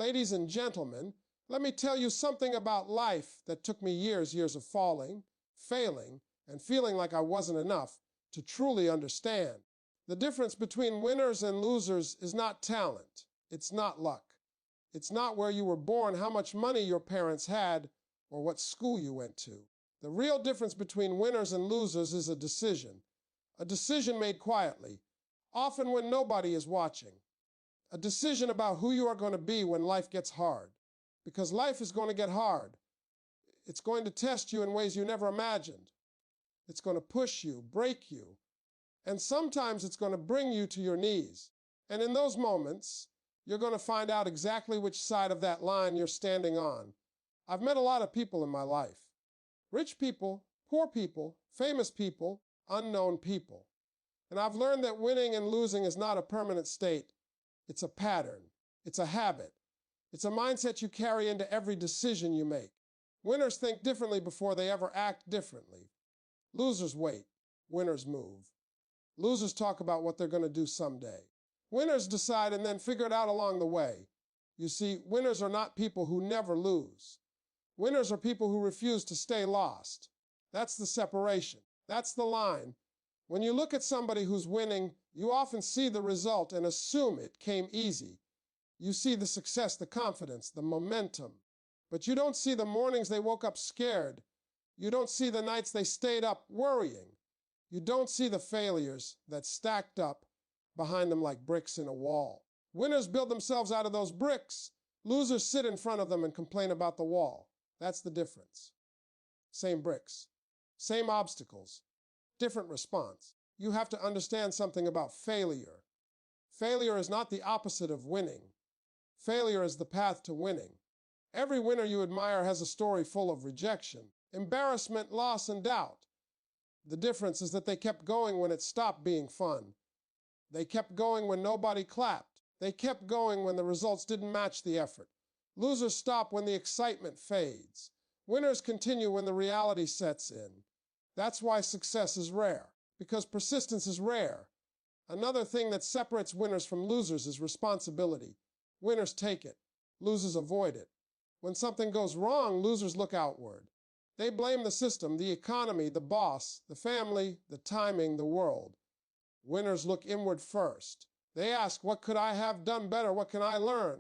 Ladies and gentlemen, let me tell you something about life that took me years of falling, failing, and feeling like I wasn't enough to truly understand. The difference between winners and losers is not talent. It's not luck. It's not where you were born, how much money your parents had, or what school you went to. The real difference between winners and losers is a decision made quietly, often when nobody is watching. A decision about who you are going to be when life gets hard. Because life is going to get hard. It's going to test you in ways you never imagined. It's going to push you, break you, and sometimes it's going to bring you to your knees. And in those moments, you're going to find out exactly which side of that line you're standing on. I've met a lot of people in my life. Rich people, poor people, famous people, unknown people. And I've learned that winning and losing is not a permanent state. It's a pattern. It's a habit. It's a mindset you carry into every decision you make. Winners think differently before they ever act differently. Losers wait. Winners move. Losers talk about what they're going to do someday. Winners decide and then figure it out along the way. You see, winners are not people who never lose. Winners are people who refuse to stay lost. That's the separation. That's the line. When you look at somebody who's winning, you often see the result and assume it came easy. You see the success, the confidence, the momentum. But you don't see the mornings they woke up scared. You don't see the nights they stayed up worrying. You don't see the failures that stacked up behind them like bricks in a wall. Winners build themselves out of those bricks. Losers sit in front of them and complain about the wall. That's the difference. Same bricks, same obstacles, different response. You have to understand something about failure. Failure is not the opposite of winning. Failure is the path to winning. Every winner you admire has a story full of rejection, embarrassment, loss, and doubt. The difference is that they kept going when it stopped being fun. They kept going when nobody clapped. They kept going when the results didn't match the effort. Losers stop when the excitement fades. Winners continue when the reality sets in. That's why success is rare, because persistence is rare. Another thing that separates winners from losers is responsibility. Winners take it. Losers avoid it. When something goes wrong, losers look outward. They blame the system, the economy, the boss, the family, the timing, the world. Winners look inward first. They ask, what could I have done better? What can I learn?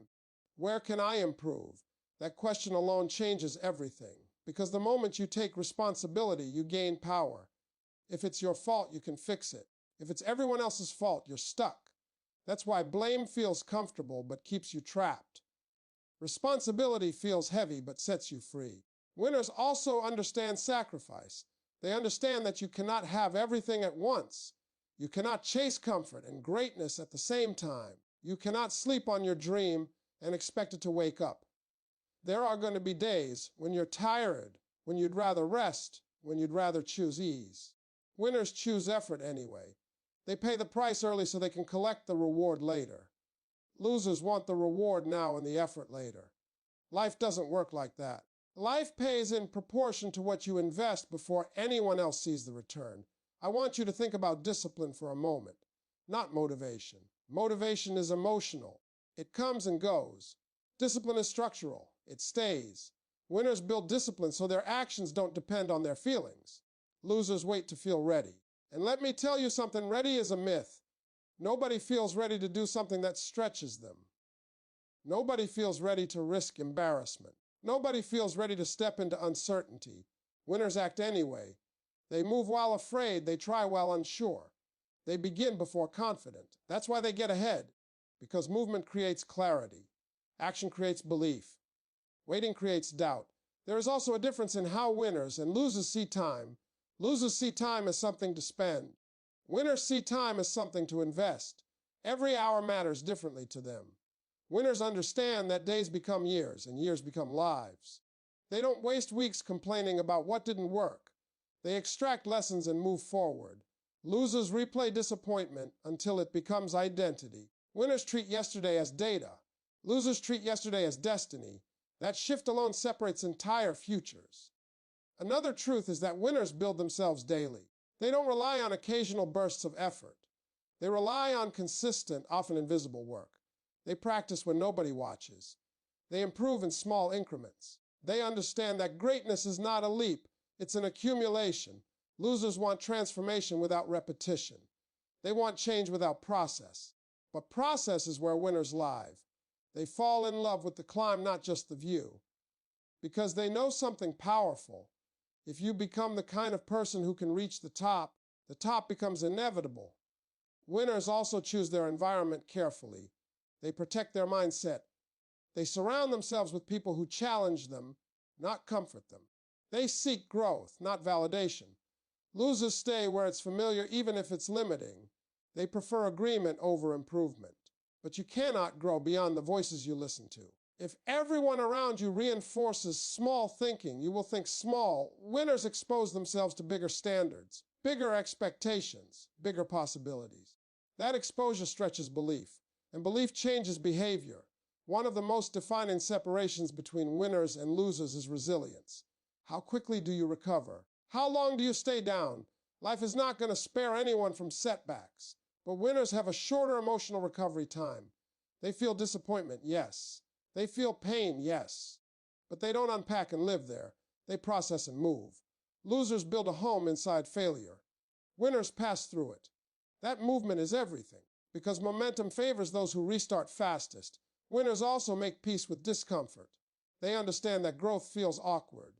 Where can I improve? That question alone changes everything. Because the moment you take responsibility, you gain power. If it's your fault, you can fix it. If it's everyone else's fault, you're stuck. That's why blame feels comfortable but keeps you trapped. Responsibility feels heavy but sets you free. Winners also understand sacrifice. They understand that you cannot have everything at once. You cannot chase comfort and greatness at the same time. You cannot sleep on your dream and expect it to wake up. There are going to be days when you're tired, when you'd rather rest, when you'd rather choose ease. Winners choose effort anyway. They pay the price early so they can collect the reward later. Losers want the reward now and the effort later. Life doesn't work like that. Life pays in proportion to what you invest before anyone else sees the return. I want you to think about discipline for a moment, not motivation. Motivation is emotional. It comes and goes. Discipline is structural. It stays. Winners build discipline so their actions don't depend on their feelings. Losers wait to feel ready. And let me tell you something, ready is a myth. Nobody feels ready to do something that stretches them. Nobody feels ready to risk embarrassment. Nobody feels ready to step into uncertainty. Winners act anyway. They move while afraid. They try while unsure. They begin before confident. That's why they get ahead. Because movement creates clarity. Action creates belief. Waiting creates doubt. There is also a difference in how winners and losers see time. Losers see time as something to spend. Winners see time as something to invest. Every hour matters differently to them. Winners understand that days become years and years become lives. They don't waste weeks complaining about what didn't work. They extract lessons and move forward. Losers replay disappointment until it becomes identity. Winners treat yesterday as data. Losers treat yesterday as destiny. That shift alone separates entire futures. Another truth is that winners build themselves daily. They don't rely on occasional bursts of effort. They rely on consistent, often invisible work. They practice when nobody watches. They improve in small increments. They understand that greatness is not a leap, it's an accumulation. Losers want transformation without repetition. They want change without process. But process is where winners live. They fall in love with the climb, not just the view. Because they know something powerful. If you become the kind of person who can reach the top becomes inevitable. Winners also choose their environment carefully. They protect their mindset. They surround themselves with people who challenge them, not comfort them. They seek growth, not validation. Losers stay where it's familiar, even if it's limiting. They prefer agreement over improvement. But you cannot grow beyond the voices you listen to. If everyone around you reinforces small thinking, you will think small. Winners expose themselves to bigger standards, bigger expectations, bigger possibilities. That exposure stretches belief, and belief changes behavior. One of the most defining separations between winners and losers is resilience. How quickly do you recover? How long do you stay down? Life is not going to spare anyone from setbacks, but winners have a shorter emotional recovery time. They feel disappointment, yes. They feel pain, yes. But they don't unpack and live there. They process and move. Losers build a home inside failure. Winners pass through it. That movement is everything, because momentum favors those who restart fastest. Winners also make peace with discomfort. They understand that growth feels awkward.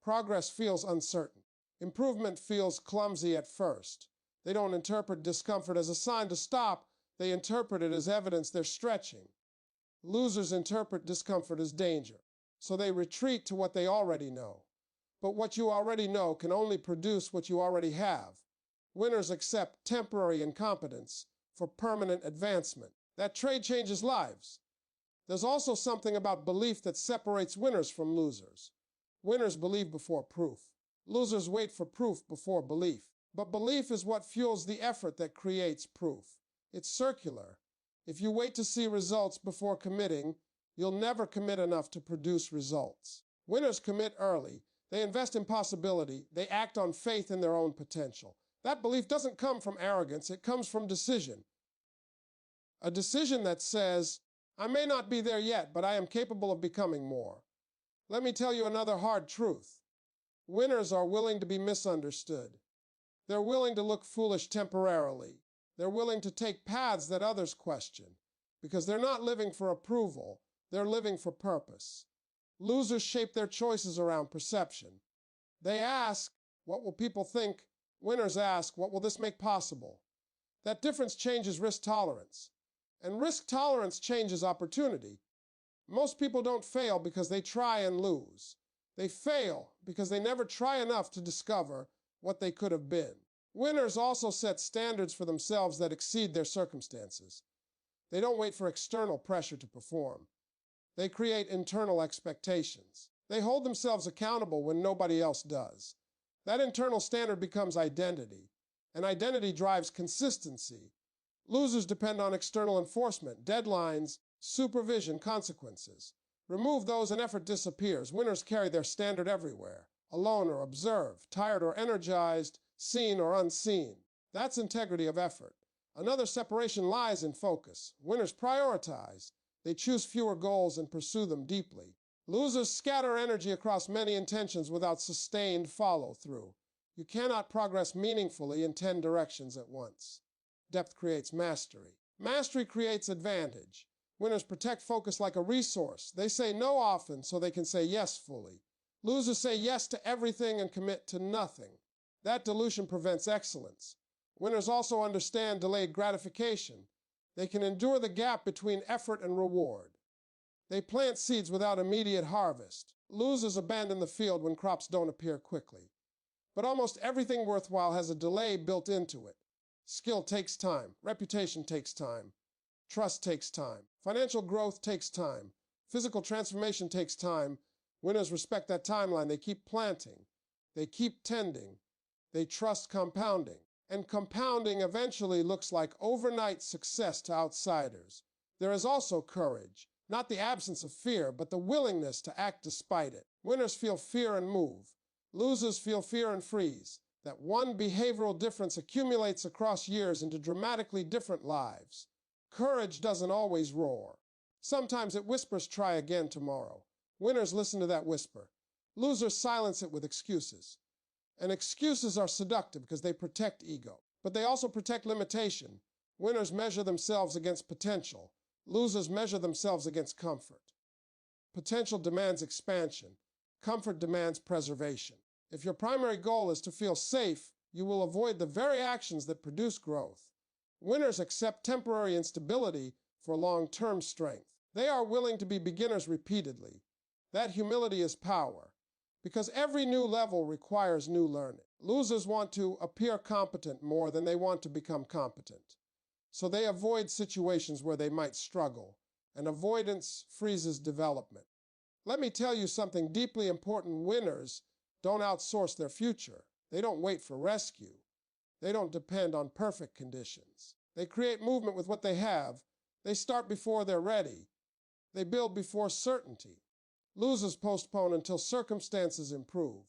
Progress feels uncertain. Improvement feels clumsy at first. They don't interpret discomfort as a sign to stop. They interpret it as evidence they're stretching. Losers interpret discomfort as danger, so they retreat to what they already know. But what you already know can only produce what you already have. Winners accept temporary incompetence for permanent advancement. That trade changes lives. There's also something about belief that separates winners from losers. Winners believe before proof. Losers wait for proof before belief. But belief is what fuels the effort that creates proof. It's circular. If you wait to see results before committing, you'll never commit enough to produce results. Winners commit early. They invest in possibility. They act on faith in their own potential. That belief doesn't come from arrogance. It comes from decision. A decision that says, I may not be there yet, but I am capable of becoming more. Let me tell you another hard truth. Winners are willing to be misunderstood. They're willing to look foolish temporarily. They're willing to take paths that others question, because they're not living for approval. They're living for purpose. Losers shape their choices around perception. They ask, what will people think? Winners ask, what will this make possible? That difference changes risk tolerance. And risk tolerance changes opportunity. Most people don't fail because they try and lose. They fail because they never try enough to discover what they could have been. Winners also set standards for themselves that exceed their circumstances. They don't wait for external pressure to perform. They create internal expectations. They hold themselves accountable when nobody else does. That internal standard becomes identity, and identity drives consistency. Losers depend on external enforcement, deadlines, supervision, consequences. Remove those and effort disappears. Winners carry their standard everywhere, alone or observed, tired or energized, seen or unseen. That's integrity of effort. Another separation lies in focus. Winners prioritize. They choose fewer goals and pursue them deeply. Losers scatter energy across many intentions without sustained follow-through. You cannot progress meaningfully in 10 directions at once. Depth creates mastery. Mastery creates advantage. Winners protect focus like a resource. They say no often so they can say yes fully. Losers say yes to everything and commit to nothing. That dilution prevents excellence. Winners also understand delayed gratification. They can endure the gap between effort and reward. They plant seeds without immediate harvest. Losers abandon the field when crops don't appear quickly. But almost everything worthwhile has a delay built into it. Skill takes time. Reputation takes time. Trust takes time. Financial growth takes time. Physical transformation takes time. Winners respect that timeline. They keep planting. They keep tending. They trust compounding. And compounding eventually looks like overnight success to outsiders. There is also courage. Not the absence of fear, but the willingness to act despite it. Winners feel fear and move. Losers feel fear and freeze. That one behavioral difference accumulates across years into dramatically different lives. Courage doesn't always roar. Sometimes it whispers, "Try again tomorrow." Winners listen to that whisper. Losers silence it with excuses. And excuses are seductive because they protect ego, but they also protect limitation. Winners measure themselves against potential. Losers measure themselves against comfort. Potential demands expansion. Comfort demands preservation. If your primary goal is to feel safe, you will avoid the very actions that produce growth. Winners accept temporary instability for long-term strength. They are willing to be beginners repeatedly. That humility is power, because every new level requires new learning. Losers want to appear competent more than they want to become competent. So they avoid situations where they might struggle, and avoidance freezes development. Let me tell you something deeply important. Winners don't outsource their future. They don't wait for rescue. They don't depend on perfect conditions. They create movement with what they have. They start before they're ready. They build before certainty. Losers postpone until circumstances improve.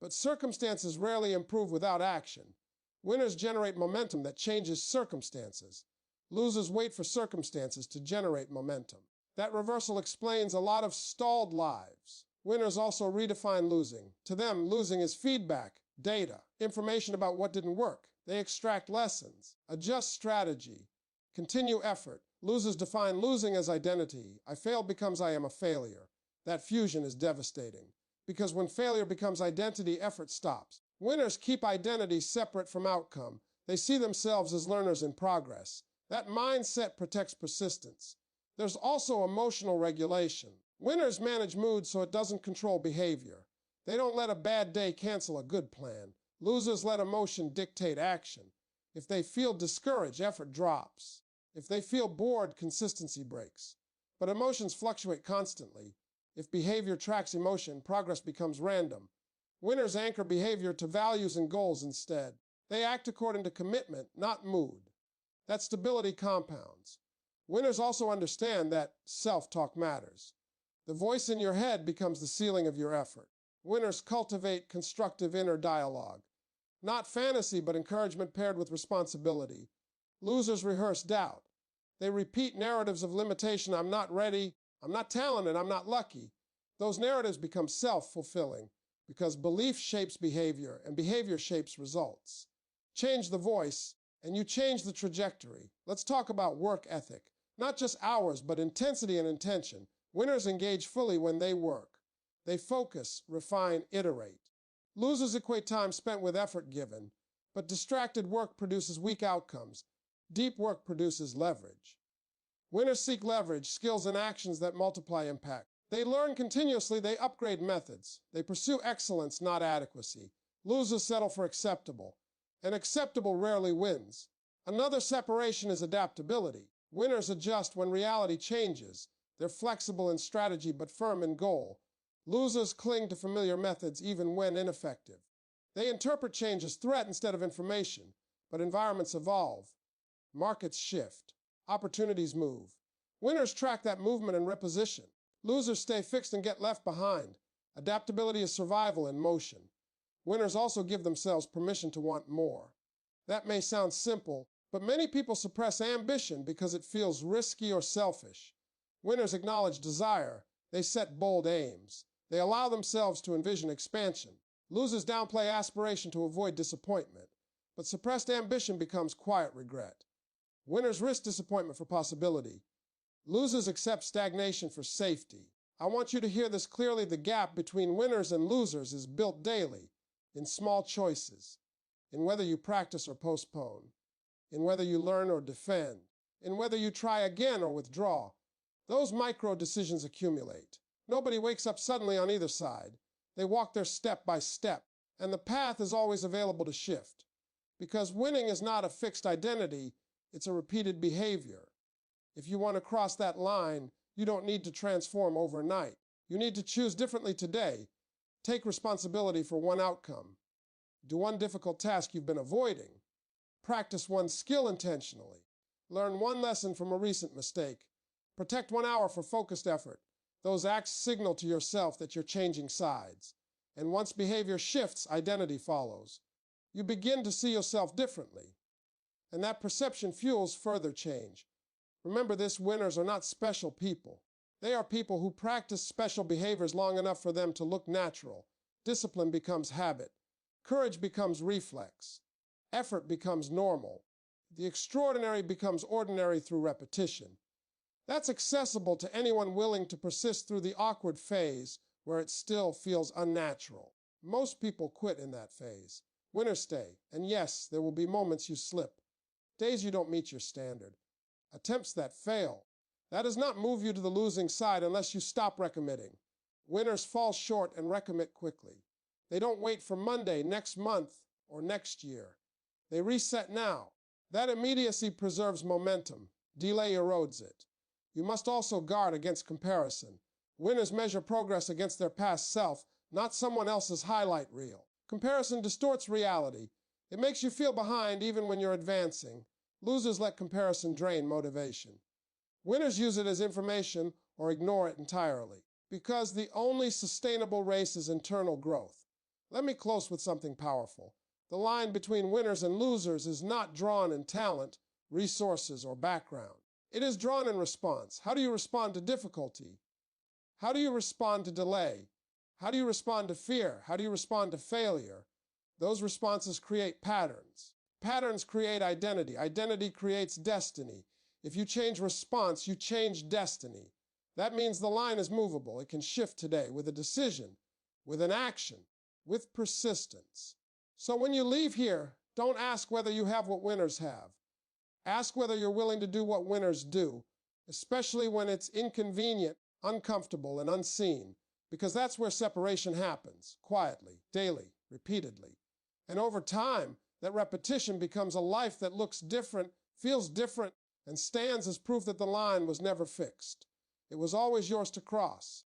But circumstances rarely improve without action. Winners generate momentum that changes circumstances. Losers wait for circumstances to generate momentum. That reversal explains a lot of stalled lives. Winners also redefine losing. To them, losing is feedback, data, information about what didn't work. They extract lessons, adjust strategy, continue effort. Losers define losing as identity. I failed becomes I am a failure. That fusion is devastating, because when failure becomes identity, effort stops. Winners keep identity separate from outcome. They see themselves as learners in progress. That mindset protects persistence. There's also emotional regulation. Winners manage mood so it doesn't control behavior. They don't let a bad day cancel a good plan. Losers let emotion dictate action. If they feel discouraged, effort drops. If they feel bored, consistency breaks. But emotions fluctuate constantly. If behavior tracks emotion, progress becomes random. Winners anchor behavior to values and goals instead. They act according to commitment, not mood. That stability compounds. Winners also understand that self-talk matters. The voice in your head becomes the ceiling of your effort. Winners cultivate constructive inner dialogue. Not fantasy, but encouragement paired with responsibility. Losers rehearse doubt. They repeat narratives of limitation. I'm not ready. I'm not talented. I'm not lucky. Those narratives become self-fulfilling because belief shapes behavior and behavior shapes results. Change the voice and you change the trajectory. Let's talk about work ethic. Not just hours, but intensity and intention. Winners engage fully when they work. They focus, refine, iterate. Losers equate time spent with effort given, but distracted work produces weak outcomes. Deep work produces leverage. Winners seek leverage, skills, and actions that multiply impact. They learn continuously, they upgrade methods. They pursue excellence, not adequacy. Losers settle for acceptable, and acceptable rarely wins. Another separation is adaptability. Winners adjust when reality changes. They're flexible in strategy but firm in goal. Losers cling to familiar methods even when ineffective. They interpret change as threat instead of information, but environments evolve. Markets shift. Opportunities move. Winners track that movement and reposition. Losers stay fixed and get left behind. Adaptability is survival in motion. Winners also give themselves permission to want more. That may sound simple, but many people suppress ambition because it feels risky or selfish. Winners acknowledge desire. They set bold aims. They allow themselves to envision expansion. Losers downplay aspiration to avoid disappointment, but suppressed ambition becomes quiet regret. Winners risk disappointment for possibility. Losers accept stagnation for safety. I want you to hear this clearly. The gap between winners and losers is built daily, in small choices, in whether you practice or postpone, in whether you learn or defend, in whether you try again or withdraw. Those micro decisions accumulate. Nobody wakes up suddenly on either side. They walk there step by step, and the path is always available to shift. Because winning is not a fixed identity, it's a repeated behavior. If you want to cross that line, you don't need to transform overnight. You need to choose differently today. Take responsibility for one outcome. Do one difficult task you've been avoiding. Practice one skill intentionally. Learn one lesson from a recent mistake. Protect 1 hour for focused effort. Those acts signal to yourself that you're changing sides. And once behavior shifts, identity follows. You begin to see yourself differently. And that perception fuels further change. Remember this, winners are not special people. They are people who practice special behaviors long enough for them to look natural. Discipline becomes habit. Courage becomes reflex. Effort becomes normal. The extraordinary becomes ordinary through repetition. That's accessible to anyone willing to persist through the awkward phase where it still feels unnatural. Most people quit in that phase. Winners stay, and yes, there will be moments you slip, days you don't meet your standard, attempts that fail. That does not move you to the losing side unless you stop recommitting. Winners fall short and recommit quickly. They don't wait for Monday, next month, or next year. They reset now. That immediacy preserves momentum. Delay erodes it. You must also guard against comparison. Winners measure progress against their past self, not someone else's highlight reel. Comparison distorts reality. It makes you feel behind even when you're advancing. Losers let comparison drain motivation. Winners use it as information or ignore it entirely, because the only sustainable race is internal growth. Let me close with something powerful. The line between winners and losers is not drawn in talent, resources, or background. It is drawn in response. How do you respond to difficulty? How do you respond to delay? How do you respond to fear? How do you respond to failure? Those responses create patterns. Patterns create identity. Identity creates destiny. If you change response, you change destiny. That means the line is movable. It can shift today with a decision, with an action, with persistence. So when you leave here, don't ask whether you have what winners have. Ask whether you're willing to do what winners do, especially when it's inconvenient, uncomfortable, and unseen, because that's where separation happens, quietly, daily, repeatedly. And over time, that repetition becomes a life that looks different, feels different, and stands as proof that the line was never fixed. It was always yours to cross.